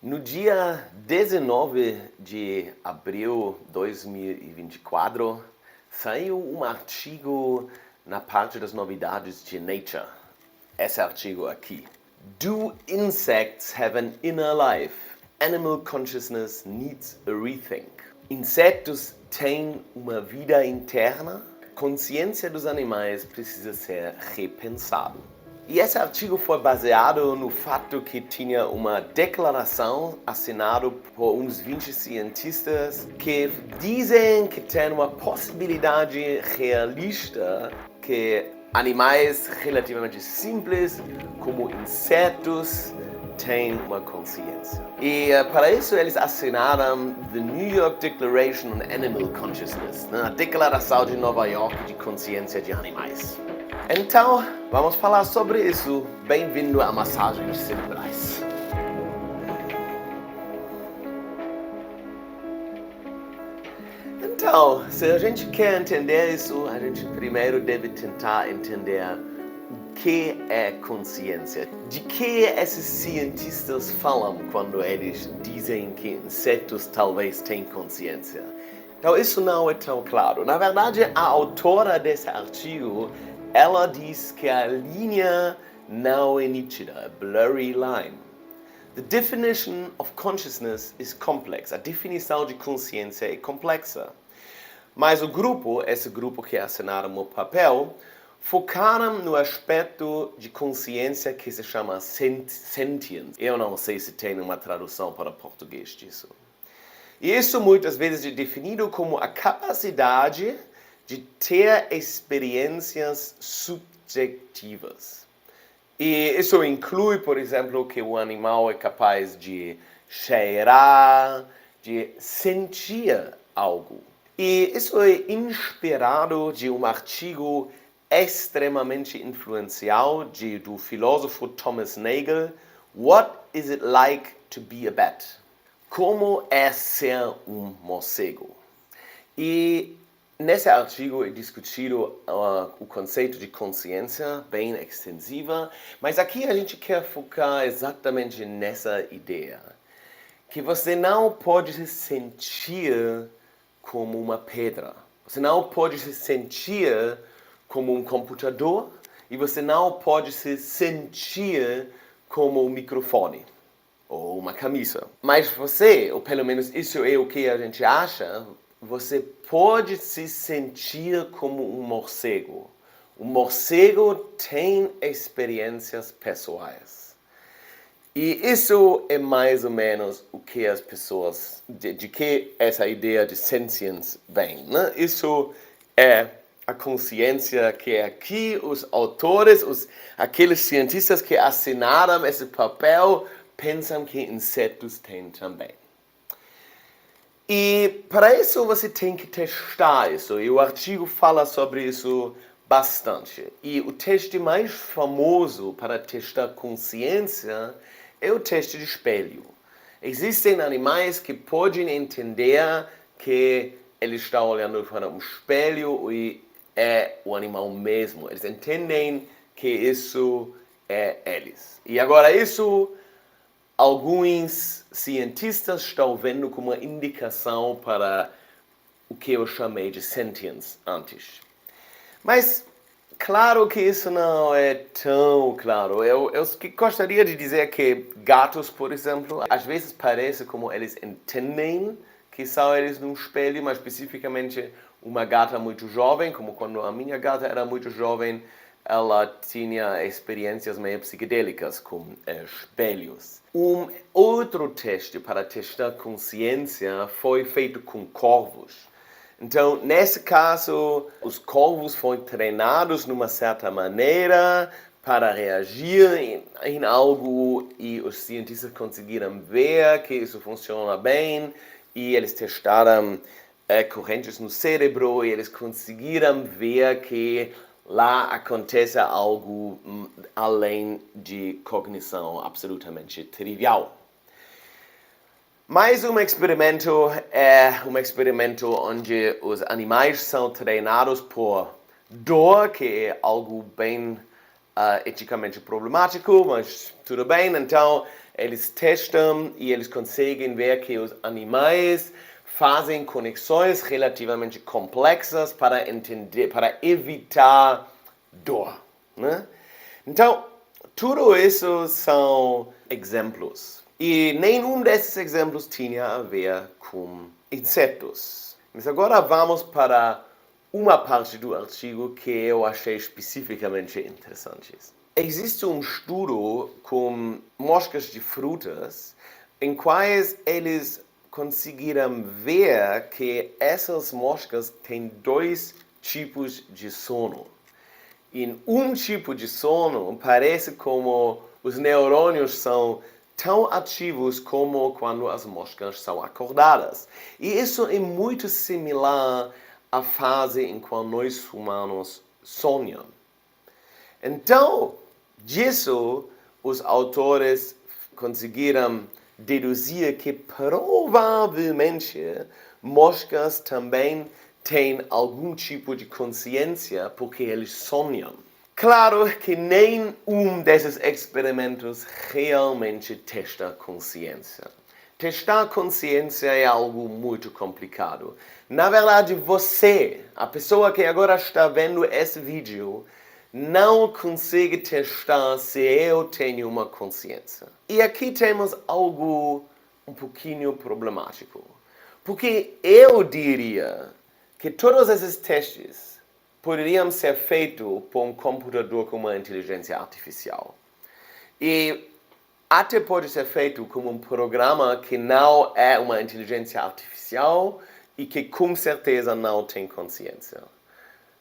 No dia 19 de abril de 2024, saiu um artigo na parte das novidades de Nature. Esse artigo aqui. Do insects have an inner life? Animal consciousness needs a rethink. Insetos têm uma vida interna? A consciência dos animais precisa ser repensada. E esse artigo foi baseado no fato que tinha uma declaração assinada por uns 20 cientistas que dizem que tem uma possibilidade realista que animais relativamente simples, como insetos, têm uma consciência. E para isso eles assinaram The New York Declaration on Animal Consciousness, a Declaração de Nova York de Consciência de Animais. Então, vamos falar sobre isso. Bem-vindo a Massagens Cerebrais. Então, se a gente quer entender isso, a gente primeiro deve tentar entender o que é consciência. De que esses cientistas falam quando eles dizem que insetos talvez tenham consciência? Então, isso não é tão claro. Na verdade, a autora desse artigo ela diz que a linha não é nítida, a blurry line. The definition of consciousness is complex. A definição de consciência é complexa. Mas o grupo, esse grupo que assinaram o papel, focaram no aspecto de consciência que se chama sentience. Eu não sei se tem uma tradução para português disso. E isso muitas vezes é definido como a capacidade de ter experiências subjetivas. E isso inclui, por exemplo, que o animal é capaz de cheirar, de sentir algo. E isso é inspirado de um artigo extremamente influencial do filósofo Thomas Nagel, What is it like to be a bat? Como é ser um morcego? E nesse artigo é discutido o conceito de consciência bem extensiva, mas aqui a gente quer focar exatamente nessa ideia, que você não pode se sentir como uma pedra, você não pode se sentir como um computador e você não pode se sentir como um microfone ou uma camisa. Mas você, ou pelo menos isso é o que a gente acha, você pode se sentir como um morcego. O morcego tem experiências pessoais. E isso é mais ou menos o que as pessoas, de que essa ideia de sentience vem, né? Isso é a consciência que aqui os autores, aqueles cientistas que assinaram esse papel, pensam que insetos têm também. E para isso você tem que testar isso, e o artigo fala sobre isso bastante. E o teste mais famoso para testar consciência é o teste de espelho. Existem animais que podem entender que eles estão olhando para um espelho e é o animal mesmo. Eles entendem que isso é eles. E agora isso alguns cientistas estão vendo como uma indicação para o que eu chamei de sentience antes. Mas, claro que isso não é tão claro. Eu gostaria de dizer que gatos, por exemplo, às vezes parece como eles entendem que são eles num espelho, mas especificamente uma gata muito jovem, como quando a minha gata era muito jovem, ela tinha experiências meio psicodélicas com espelhos. Um outro teste para testar consciência foi feito com corvos. Então, nesse caso, os corvos foram treinados de uma certa maneira para reagir em algo e os cientistas conseguiram ver que isso funciona bem e eles testaram correntes no cérebro e eles conseguiram ver que lá acontece algo além de cognição absolutamente trivial. Mais um experimento é um experimento onde os animais são treinados por dor, que é algo bem eticamente problemático, mas tudo bem. Então, eles testam e eles conseguem ver que os animais fazem conexões relativamente complexas para entender, para evitar dor, né? Então, tudo isso são exemplos. E nenhum desses exemplos tinha a ver com insetos. Mas agora vamos para uma parte do artigo que eu achei especificamente interessante. Existe um estudo com moscas de frutas em quais eles conseguiram ver que essas moscas têm dois tipos de sono. Em um tipo de sono, parece como os neurônios são tão ativos como quando as moscas são acordadas. E isso é muito similar à fase em que nós humanos sonhamos. Então, disso, os autores conseguiram deduzir que provavelmente moscas também têm algum tipo de consciência porque eles sonham. Claro que nenhum desses experimentos realmente testa consciência. Testar consciência é algo muito complicado. Na verdade, você, a pessoa que agora está vendo esse vídeo, não consegue testar se eu tenho uma consciência. E aqui temos algo um pouquinho problemático. Porque eu diria que todos esses testes poderiam ser feitos por um computador com uma inteligência artificial. E até pode ser feito como um programa que não é uma inteligência artificial e que com certeza não tem consciência.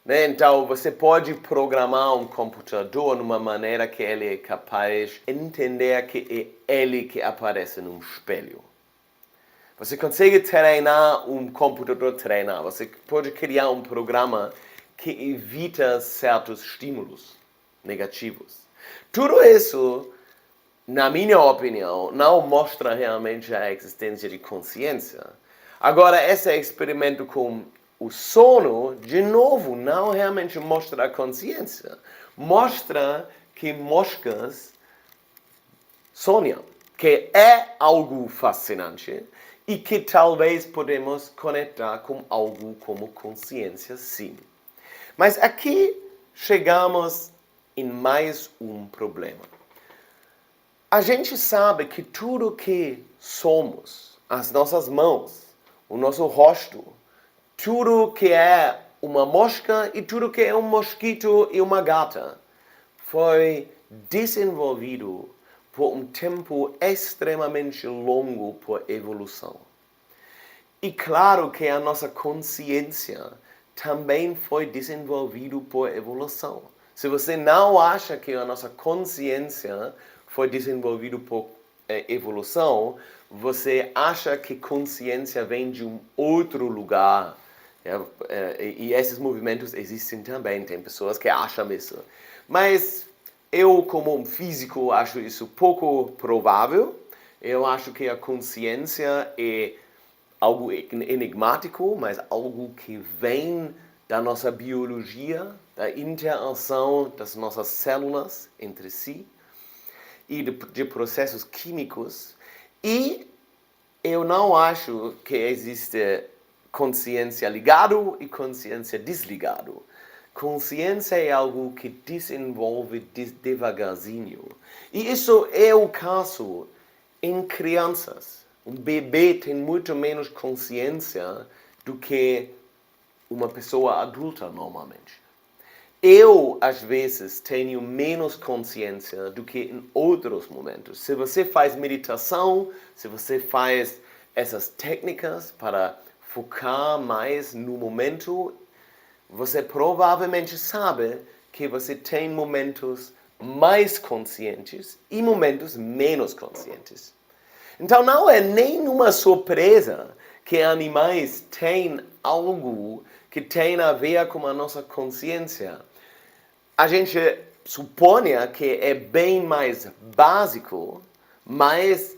Então, você pode programar um computador de uma maneira que ele é capaz de entender que é ele que aparece num espelho. Você consegue treinar um computador treinar. Você pode criar um programa que evita certos estímulos negativos. Tudo isso, na minha opinião, não mostra realmente a existência de consciência. Agora, esse experimento com o sono, de novo, não realmente mostra a consciência. Mostra que moscas sonham, que é algo fascinante e que talvez podemos conectar com algo como consciência, sim. Mas aqui chegamos em mais um problema. A gente sabe que tudo que somos, as nossas mãos, o nosso rosto, tudo que é uma mosca e tudo que é um mosquito e uma gata, foi desenvolvido por um tempo extremamente longo por evolução. E claro que a nossa consciência também foi desenvolvida por evolução. Se você não acha que a nossa consciência foi desenvolvida por evolução, você acha que consciência vem de um outro lugar. E esses movimentos existem também, tem pessoas que acham isso. Mas eu, como um físico, acho isso pouco provável. Eu acho que a consciência é algo enigmático, mas algo que vem da nossa biologia, da interação das nossas células entre si e de processos químicos. E eu não acho que existe consciência ligado e consciência desligado. Consciência é algo que desenvolve devagarzinho. E isso é o caso em crianças. Um bebê tem muito menos consciência do que uma pessoa adulta normalmente. Eu, às vezes, tenho menos consciência do que em outros momentos. Se você faz meditação, se você faz essas técnicas para focar mais no momento, você provavelmente sabe que você tem momentos mais conscientes e momentos menos conscientes. Então não é nenhuma surpresa que animais têm algo que tem a ver com a nossa consciência. A gente supõe que é bem mais básico, mas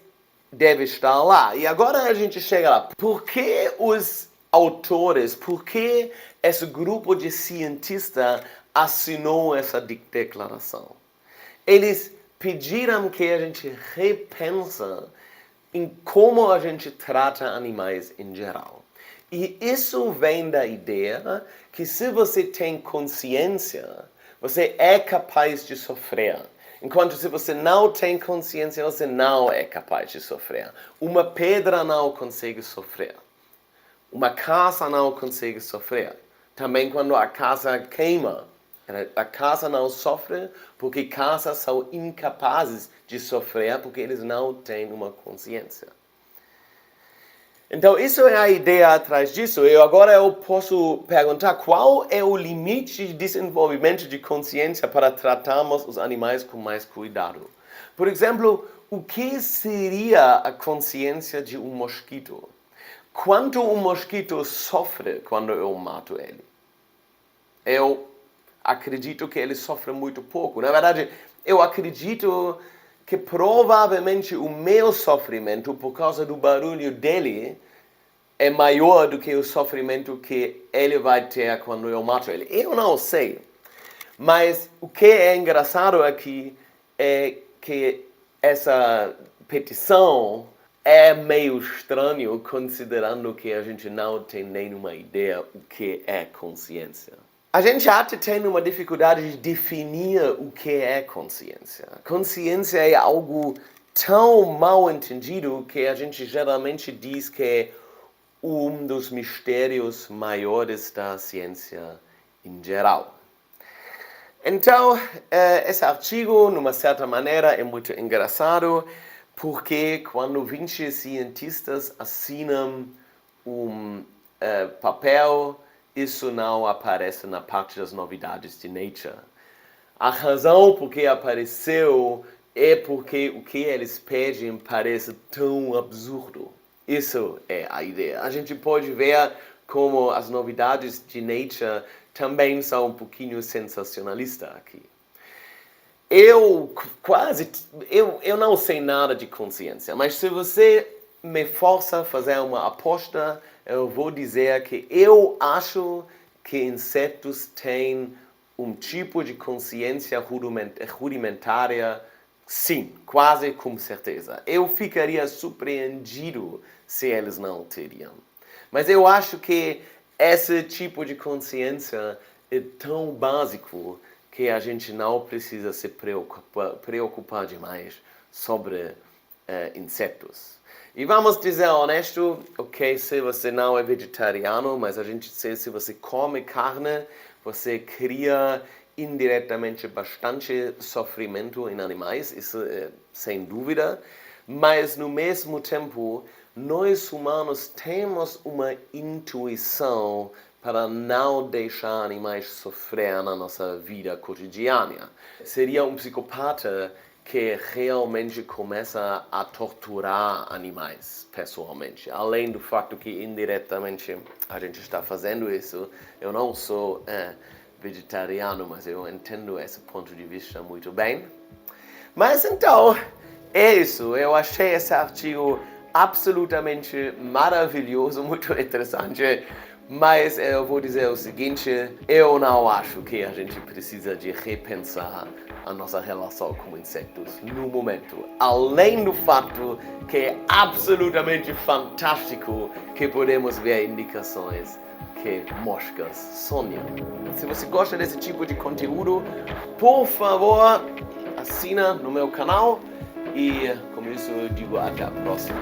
deve estar lá. E agora a gente chega lá. Por que os autores, por que esse grupo de cientistas assinou essa declaração? Eles pediram que a gente repensa em como a gente trata animais em geral. E isso vem da ideia que se você tem consciência, você é capaz de sofrer. Enquanto se você não tem consciência, você não é capaz de sofrer. Uma pedra não consegue sofrer. Uma casa não consegue sofrer. Também quando a casa queima, a casa não sofre porque casas são incapazes de sofrer porque eles não têm uma consciência. Então, isso é a ideia atrás disso. E agora eu posso perguntar qual é o limite de desenvolvimento de consciência para tratarmos os animais com mais cuidado. Por exemplo, o que seria a consciência de um mosquito? Quanto um mosquito sofre quando eu mato ele? Eu acredito que ele sofre muito pouco. Na verdade, eu acredito que provavelmente o meu sofrimento, por causa do barulho dele, é maior do que o sofrimento que ele vai ter quando eu mato ele. Eu não sei. Mas o que é engraçado aqui é que essa petição é meio estranho, considerando que a gente não tem nenhuma ideia o que é consciência. A gente até tem uma dificuldade de definir o que é consciência. Consciência é algo tão mal entendido que a gente geralmente diz que é um dos mistérios maiores da ciência em geral. Então, esse artigo, de uma certa maneira, é muito engraçado, porque quando 20 cientistas assinam um papel, isso não aparece na parte das novidades de Nature. A razão por que apareceu é porque o que eles pedem parece tão absurdo. Isso é a ideia. A gente pode ver como as novidades de Nature também são um pouquinho sensacionalistas aqui. Eu não sei nada de consciência, mas se você me força a fazer uma aposta, eu vou dizer que eu acho que insetos têm um tipo de consciência rudimentária, sim, quase com certeza. Eu ficaria surpreendido se eles não teriam. Mas eu acho que esse tipo de consciência é tão básico que a gente não precisa se preocupar demais sobre insetos. E vamos dizer honesto, ok, se você não é vegetariano, mas a gente sabe se você come carne, você cria indiretamente bastante sofrimento em animais, isso é sem dúvida, mas no mesmo tempo, nós humanos temos uma intuição para não deixar animais sofrer na nossa vida cotidiana. Seria um psicopata que realmente começa a torturar animais pessoalmente. Além do fato que indiretamente a gente está fazendo isso, eu não sou vegetariano, mas eu entendo esse ponto de vista muito bem. Mas então, é isso. Eu achei esse artigo absolutamente maravilhoso, muito interessante. Mas eu vou dizer o seguinte, eu não acho que a gente precisa de repensar a nossa relação com insetos no momento. Além do fato que é absolutamente fantástico que podemos ver indicações que moscas sonham. Se você gosta desse tipo de conteúdo, por favor, assina no meu canal e com isso eu digo até a próxima.